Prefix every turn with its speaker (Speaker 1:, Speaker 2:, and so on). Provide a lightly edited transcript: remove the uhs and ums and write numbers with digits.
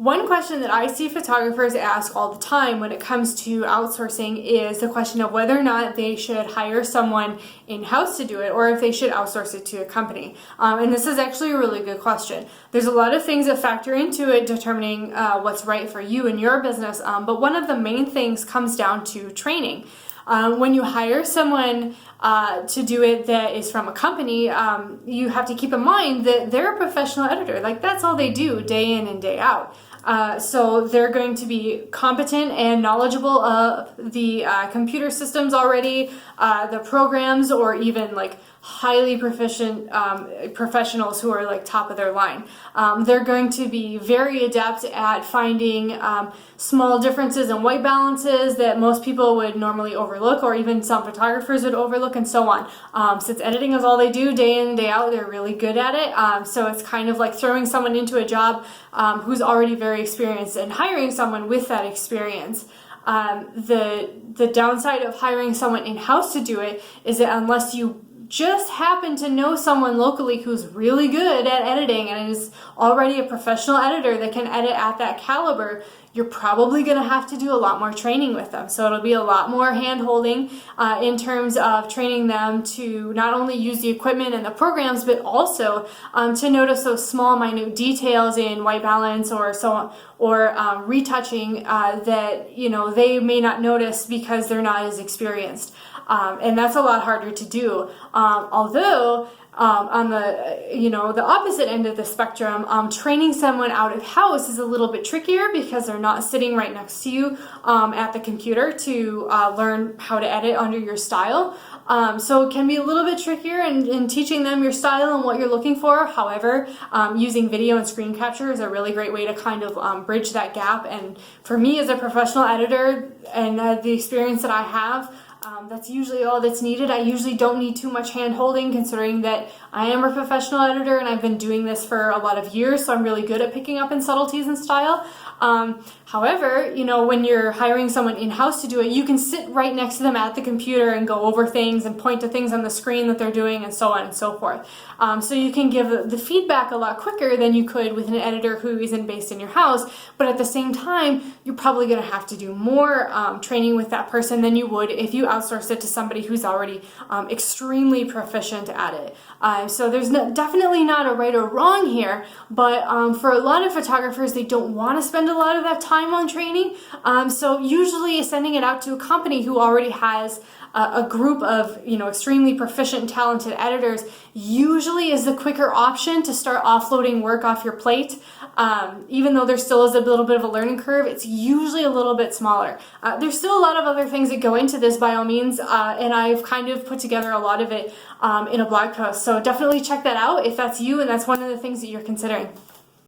Speaker 1: One question that I see photographers ask all the time when it comes to outsourcing is the question of whether or not they should hire someone in-house to do it or if they should outsource it to a company. And this is actually a really good question. There's a lot of things that factor into it determining what's right for you and your business, but one of the main things comes down to training. When you hire someone to do it that is from a company, you have to keep in mind that they're a professional editor. Like, that's all they do day in and day out. So they're going to be competent and knowledgeable of the computer systems already, the programs, or even like highly proficient professionals who are like top of their line. They're going to be very adept at finding small differences in white balances that most people would normally overlook, or even some photographers would overlook, and so on. Since editing is all they do day in and day out, they're really good at it. So it's kind of like throwing someone into a job who's already very experienced and hiring someone with that experience. The downside of hiring someone in-house to do it is that unless you just happen to know someone locally who's really good at editing and is already a professional editor that can edit at that caliber, you're probably going to have to do a lot more training with them. So it'll be a lot more hand-holding in terms of training them to not only use the equipment and the programs, but also to notice those small, minute details in white balance or so on, or retouching that they may not notice because they're not as experienced. And that's a lot harder to do. Although on the opposite end of the spectrum, training someone out of house is a little bit trickier because they're not sitting right next to you at the computer to learn how to edit under your style. So it can be a little bit trickier in teaching them your style and what you're looking for. However, using video and screen capture is a really great way to kind of bridge that gap. And for me as a professional editor and the experience that I have, that's usually all that's needed. I usually don't need too much hand-holding, considering that I am a professional editor and I've been doing this for a lot of years, so I'm really good at picking up in subtleties and style. However, when you're hiring someone in-house to do it, you can sit right next to them at the computer and go over things and point to things on the screen that they're doing and so on and so forth. So you can give the feedback a lot quicker than you could with an editor who isn't based in your house, but at the same time, you're probably going to have to do more training with that person than you would if you outsource it to somebody who's already extremely proficient at it. So there's definitely not a right or wrong here, but for a lot of photographers, they don't want to spend a lot of that time on training. So usually sending it out to a company who already has a group of extremely proficient and talented editors usually is the quicker option to start offloading work off your plate. Even though there still is a little bit of a learning curve, it's usually a little bit smaller. There's still a lot of other things that go into this by all means, and I've kind of put together a lot of it in a blog post. So definitely check that out if that's you and that's one of the things that you're considering.